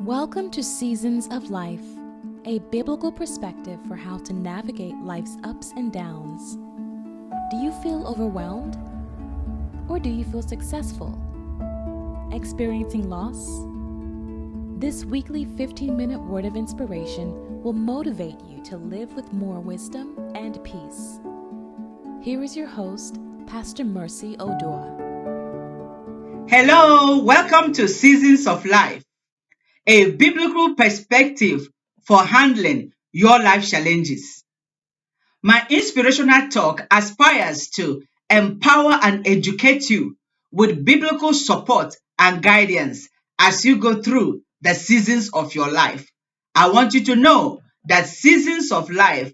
Welcome to Seasons of Life, a biblical perspective for how to navigate life's ups and downs. Do you feel overwhelmed? Or do you feel successful? Experiencing loss? This weekly 15-minute word of inspiration will motivate you to live with more wisdom and peace. Here is your host, Pastor Mercy Oduah. Hello, welcome to Seasons of Life, a biblical perspective for handling your life challenges. My inspirational talk aspires to empower and educate you with biblical support and guidance as you go through the seasons of your life. I want you to know that seasons of life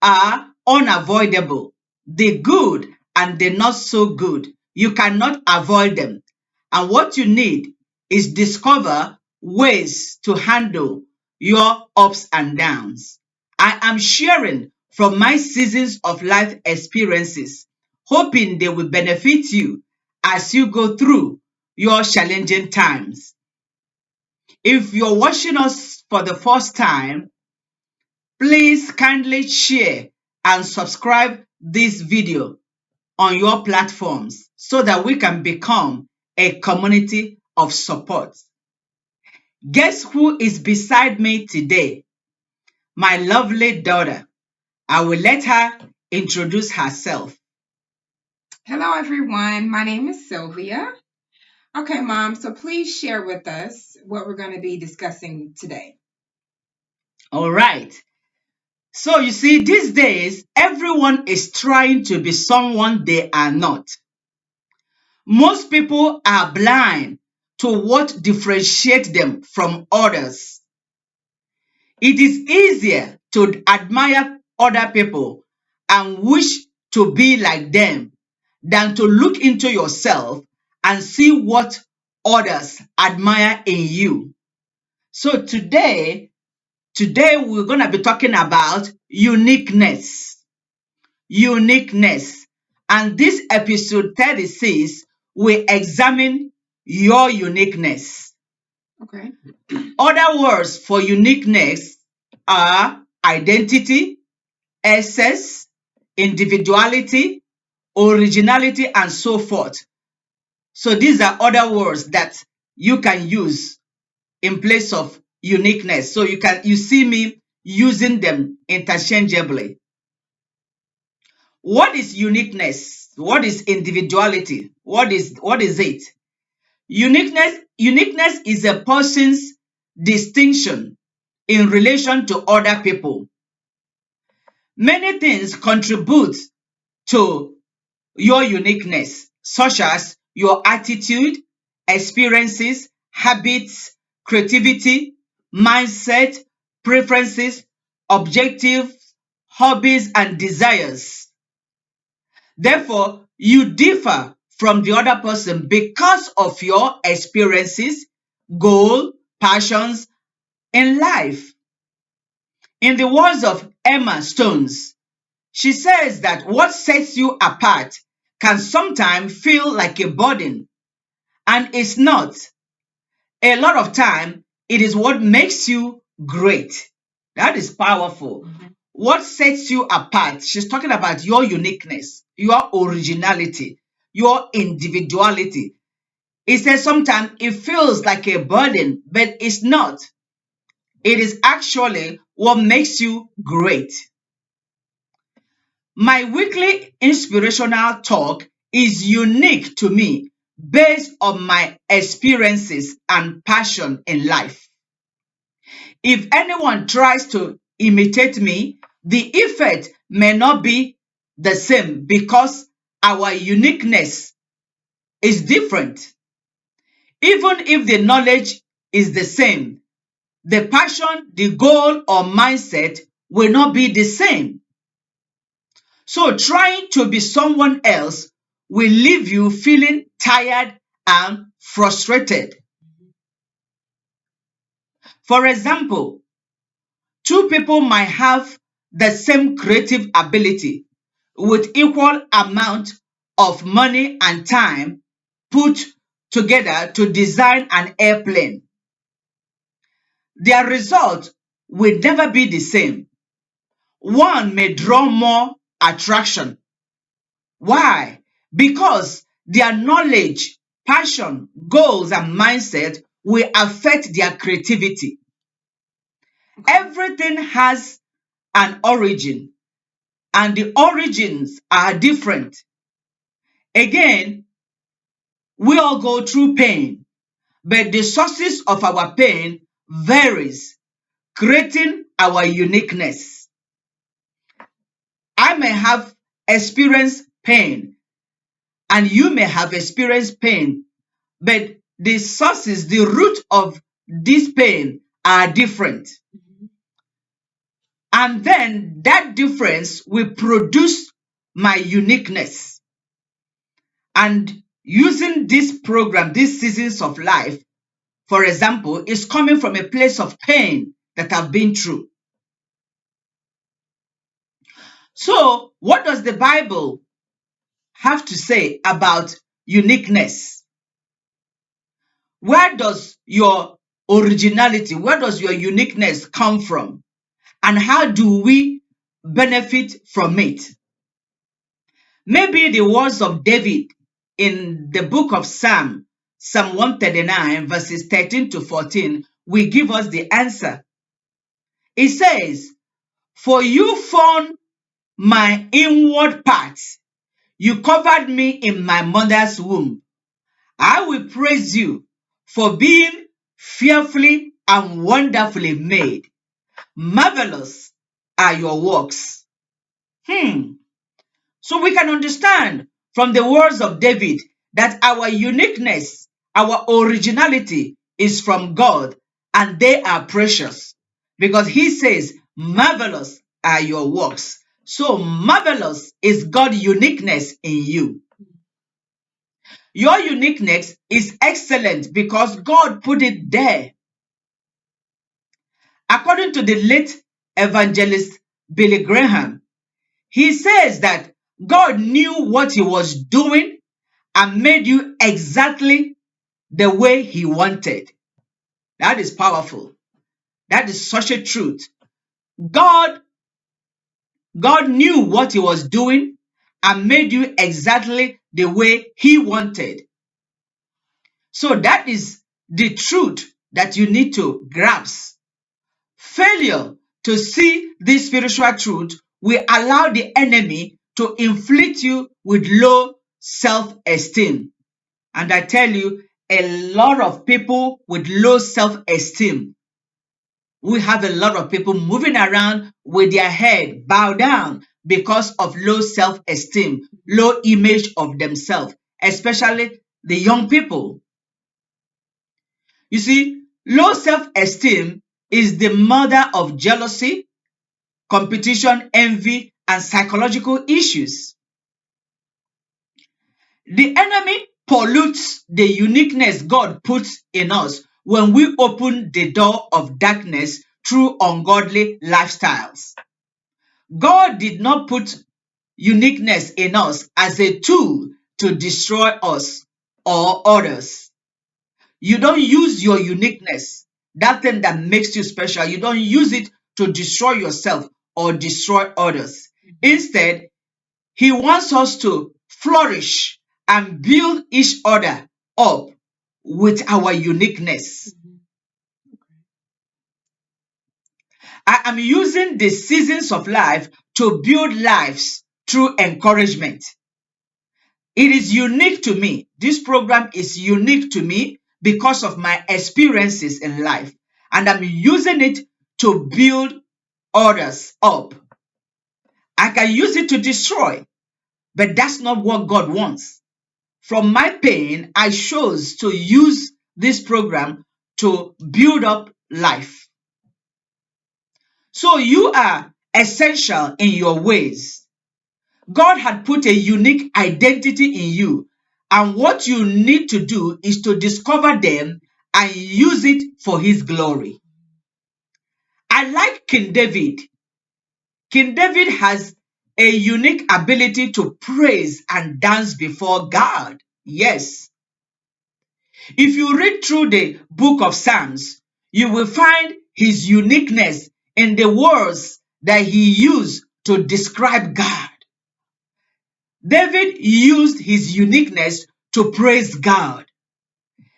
are unavoidable. The good and the not so good. You cannot avoid them. And what you need is discover ways to handle your ups and downs. I am sharing from my seasons of life experiences, hoping they will benefit you as you go through your challenging times. If you're watching us for the first time, please kindly share and subscribe this video on your platforms so that we can become a community of support. Guess who is beside me today? My lovely daughter. I will let her introduce herself. Hello, everyone. My name is Sylvia. Okay, Mom, so please share with us what we're going to be discussing today. All right. So you see, these days, everyone is trying to be someone they are not. Most people are blind to what differentiates them from others. It is easier to admire other people and wish to be like them than to look into yourself and see what others admire in you. So today we're going to be talking about uniqueness. Uniqueness. And this episode 36 will examine your uniqueness. Okay. Other words for uniqueness are identity, essence, individuality, originality, and so forth. So these are other words that you can use in place of uniqueness. So you see me using them interchangeably. What is uniqueness? What is individuality? What is it? Uniqueness is a person's distinction in relation to other people. Many things contribute to your uniqueness, such as your attitude, experiences, habits, creativity, mindset, preferences, objectives, hobbies, and desires. Therefore, you differ from the other person because of your experiences, goals, passions in life. In the words of Emma Stones, she says that what sets you apart can sometimes feel like a burden, and it's not. A lot of time, it is what makes you great. That is powerful. What sets you apart? She's talking about your uniqueness, your originality, your individuality. It says sometimes it feels like a burden, but it's not. It is actually what makes you great. My weekly inspirational talk is unique to me based on my experiences and passion in life. If anyone tries to imitate me, the effect may not be the same because our uniqueness is different. Even if the knowledge is the same, the passion, the goal, or mindset will not be the same. So trying to be someone else will leave you feeling tired and frustrated. For example, two people might have the same creative ability with equal amount of money and time put together to design an airplane. their result will never be the same. One may draw more attraction. Why? Because their knowledge, passion, goals, and mindset will affect their creativity. Everything has an origin, and the origins are different. Again, we all go through pain, but the sources of our pain varies, creating our uniqueness. I may have experienced pain, and you may have experienced pain, but the sources, the root of this pain are different. And then that difference will produce my uniqueness. And using this program, these seasons of life, for example, is coming from a place of pain that I've been through. So, what does the Bible have to say about uniqueness? Where does your originality, where does your uniqueness come from? And how do we benefit from it? Maybe the words of David in the book of Psalm 139, verses 13 to 14, will give us the answer. It says, "For you formed my inward parts, you covered me in my mother's womb. I will praise you for being fearfully and wonderfully made. Marvelous are your works." So we can understand from the words of David that our uniqueness, our originality is from God, and they are precious because he says, marvelous are your works. So marvelous is God's uniqueness in you. Your uniqueness is excellent because God put it there. According to the late evangelist Billy Graham, he says that God knew what he was doing and made you exactly the way he wanted. That is powerful. That is such a truth. God knew what he was doing and made you exactly the way he wanted. So that is the truth that you need to grasp. Failure to see this spiritual truth will allow the enemy to inflict you with low self-esteem. And I tell you, a lot of people with low self-esteem, we have a lot of people moving around with their head bowed down because of low self-esteem, low image of themselves, especially the young people. You see, low self-esteem is the mother of jealousy, competition, envy, and psychological issues. The enemy pollutes the uniqueness God puts in us when we open the door of darkness through ungodly lifestyles. God did not put uniqueness in us as a tool to destroy us or others. You don't use your uniqueness, that thing that makes you special, you don't use it to destroy yourself or destroy others. Instead, he wants us to flourish and build each other up with our uniqueness. I am using the seasons of life to build lives through encouragement. It is unique to me. This program is unique to me because of my experiences in life, and I'm using it to build others up. I can use it to destroy, but that's not what God wants. From my pain, I chose to use this program to build up life. So you are essential in your ways. God had put a unique identity in you, and what you need to do is to discover them and use it for his glory. I like King David. King David has a unique ability to praise and dance before God. Yes. If you read through the book of Psalms, You will find his uniqueness in the words that he used to describe God. David used his uniqueness to praise God.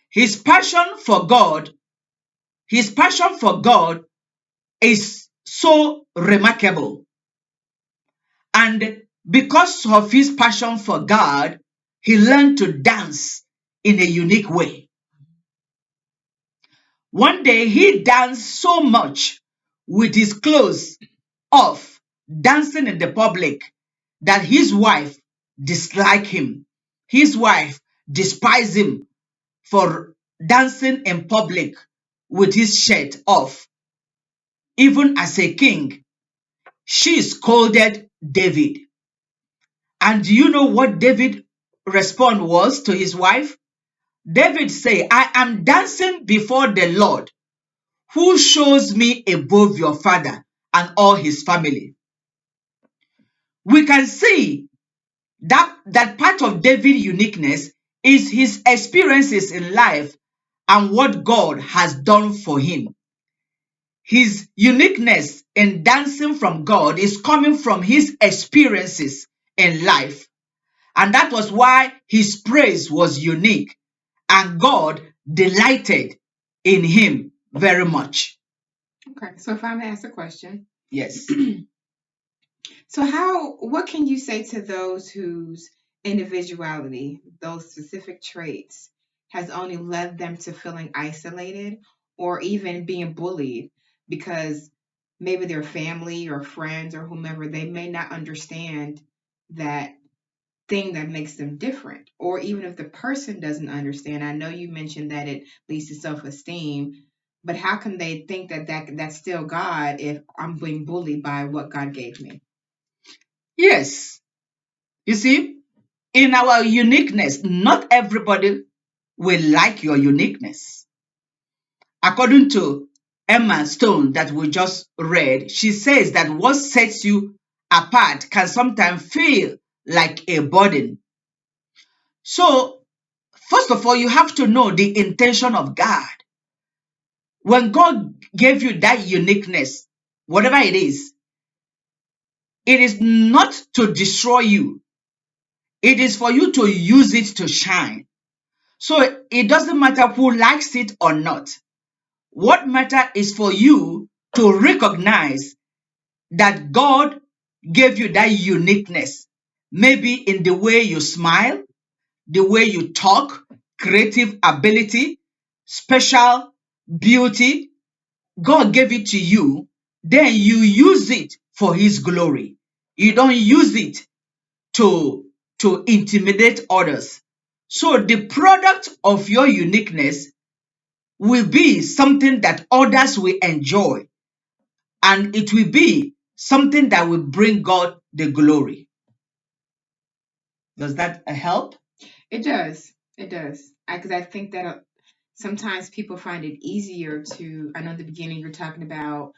His passion for God, his passion for God is so remarkable. And because of his passion for God, he learned to dance in a unique way. One day he danced so much with his clothes off, dancing in the public, that his wife disliked him. His wife despised him for dancing in public with his shirt off. Even as a king, she scolded David. And do you know what David's response was to his wife? David said, I am dancing before the Lord, who shows me above your father and all his family. We can see that part of David's uniqueness is his experiences in life and what God has done for him. His uniqueness in dancing from God is coming from his experiences in life. And that was why his praise was unique. And God delighted in him very much. Okay, so if I may ask a question. Yes. So what can you say to those whose individuality, those specific traits, has only led them to feeling isolated or even being bullied because maybe their family or friends or whomever, they may not understand that thing that makes them different. Or even if the person doesn't understand, I know you mentioned that it leads to self-esteem, but how can they think that's still God if I'm being bullied by what God gave me? Yes. You see, in our uniqueness, not everybody will like your uniqueness. According to Emma Stone that we just read, she says that what sets you apart can sometimes feel like a burden. So, first of all, you have to know the intention of God. When God gave you that uniqueness, whatever it is not to destroy you. It is for you to use it to shine. So it doesn't matter who likes it or not. What matters is for you to recognize that God gave you that uniqueness. Maybe in the way you smile, the way you talk, creative ability, special beauty. God gave it to you. Then you use it for his glory. You don't use it to intimidate others. So the product of your uniqueness will be something that others will enjoy, and it will be something that will bring God the glory. Does that help? It does. It does. Because I think that sometimes people find it easier to. I know in the beginning you're talking about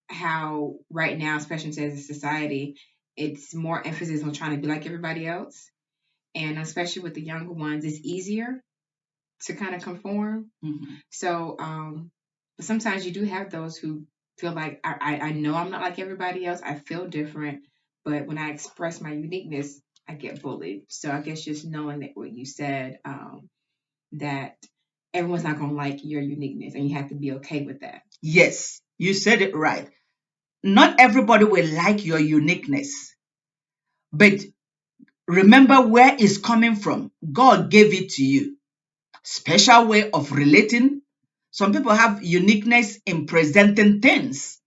how right now, especially as a society, it's more emphasis on trying to be like everybody else. And especially with the younger ones, it's easier to kind of conform. Mm-hmm. So, but sometimes you do have those who feel like I know I'm not like everybody else. I feel different, but when I express my uniqueness, I get bullied. So I guess just knowing that what you said, that everyone's not going to like your uniqueness, and you have to be okay with that. Yes, you said it right. Not everybody will like your uniqueness, but remember where it's coming from. God gave it to you. Special way of relating. Some people have uniqueness in presenting things.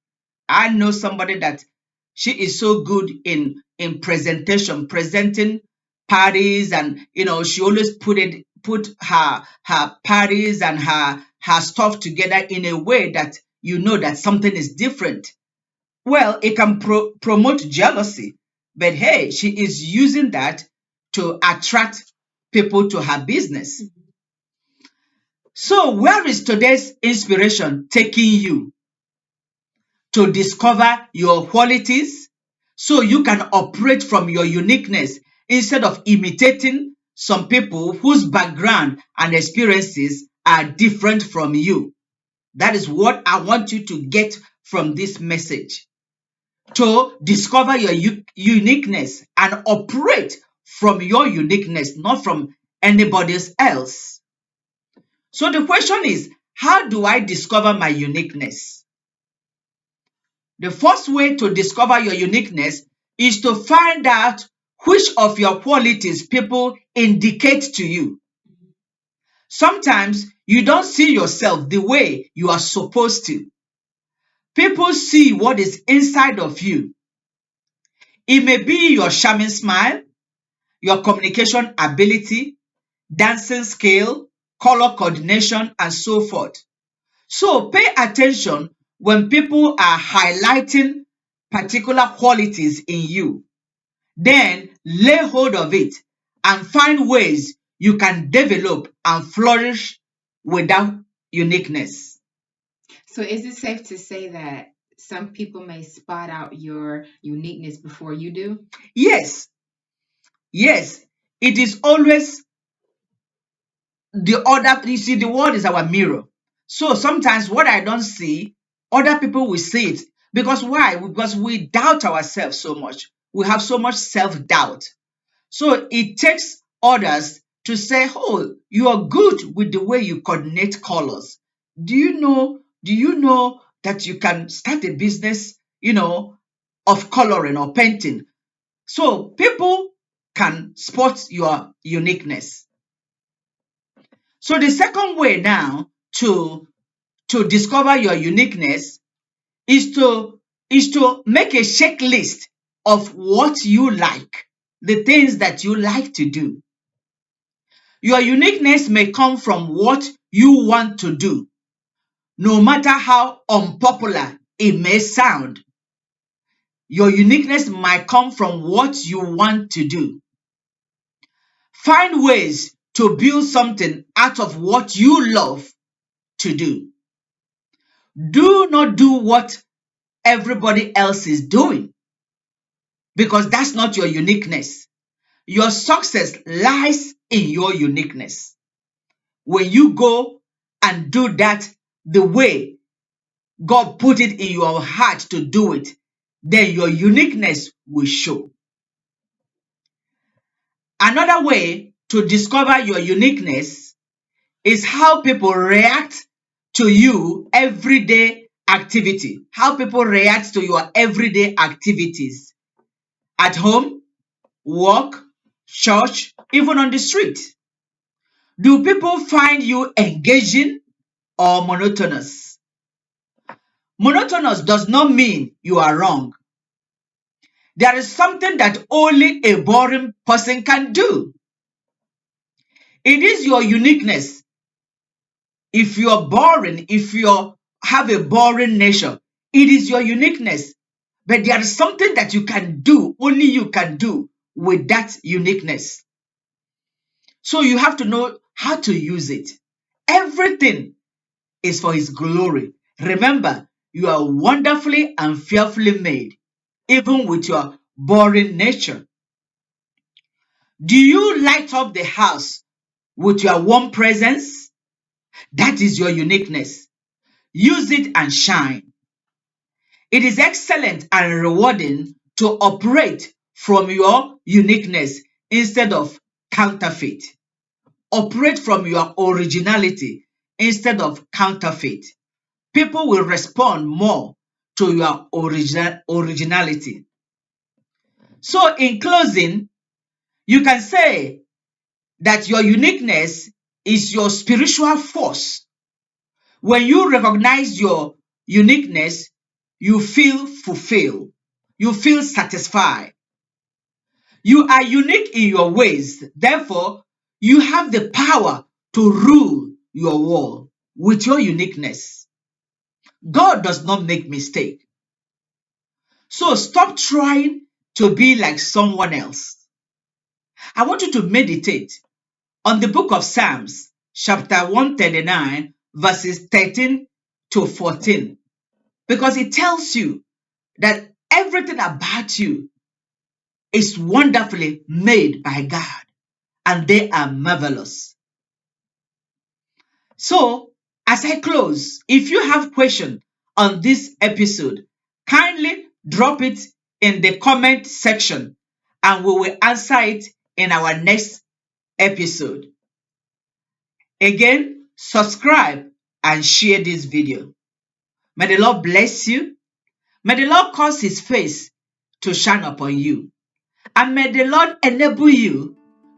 I know somebody that she is so good in presentation, presenting parties, and she always put her parties and her stuff together in a way that you know that something is different. Well, it can promote jealousy, but hey, she is using that to attract people to her business. So, where is today's inspiration taking you? To discover your qualities so you can operate from your uniqueness instead of imitating some people whose background and experiences are different from you. That is what I want you to get from this message. To discover your uniqueness and operate from your uniqueness, not from anybody else. So the question is, how do I discover my uniqueness? The first way to discover your uniqueness is to find out which of your qualities people indicate to you. Sometimes you don't see yourself the way you are supposed to. People see what is inside of you. It may be your charming smile, your communication ability, dancing skill, color coordination, and so forth. So pay attention when people are highlighting particular qualities in you. Then lay hold of it and find ways you can develop and flourish with that uniqueness. So, is it safe to say that some people may spot out your uniqueness before you do? Yes, yes, it is always the other. You see, the world is our mirror. So sometimes what I don't see, other people will see it. Because why? Because we doubt ourselves so much. We have so much self doubt. So it takes others to say, oh, you are good with the way you coordinate colors. Do you know that you can start a business, of coloring or painting? So people can spot your uniqueness. So the second way now to discover your uniqueness is to make a checklist of what you like, the things that you like to do. Your uniqueness may come from what you want to do, no matter how unpopular it may sound. Your uniqueness might come from what you want to do. Find ways to build something out of what you love to do. Do not do what everybody else is doing because that's not your uniqueness. Your success lies in your uniqueness. When you go and do that the way God put it in your heart to do it, then your uniqueness will show. Another way to discover your uniqueness is how people react to you everyday activity. How people react to your everyday activities at home, work, church, even on the street. Do people find you engaging or monotonous? Monotonous does not mean you are wrong. There is something that only a boring person can do. It is your uniqueness. If you're boring, if you have a boring nature, it is your uniqueness. But there is something that you can do, only you can do with that uniqueness. So you have to know how to use it. Everything is for His glory. Remember, you are wonderfully and fearfully made, even with your boring nature. Do you light up the house with your warm presence? That is your uniqueness. Use it and shine. It is excellent and rewarding to operate from your uniqueness instead of counterfeit. Operate from your originality instead of counterfeit. People will respond more to your originality. So, in closing, you can say that your uniqueness is your spiritual force. When you recognize your uniqueness, you feel fulfilled, you feel satisfied. You are unique in your ways, therefore, you have the power to rule your world with your uniqueness. God does not make mistake. So stop trying to be like someone else. I want you to meditate on the book of Psalms, chapter 139, verses 13 to 14, because it tells you that everything about you is wonderfully made by God and they are marvelous. So As I close, if you have questions on this episode, kindly drop it in the comment section and we will answer it in our next episode. Again, subscribe and share this video. May the Lord bless you. May the Lord cause his face to shine upon you. And may the Lord enable you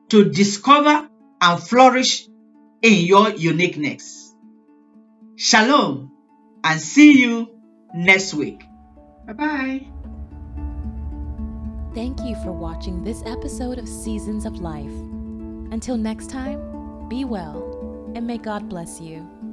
to discover and flourish in your uniqueness. Shalom and see you next week. Bye-bye. Thank you for watching this episode of Seasons of Life. Until next time, be well and may God bless you.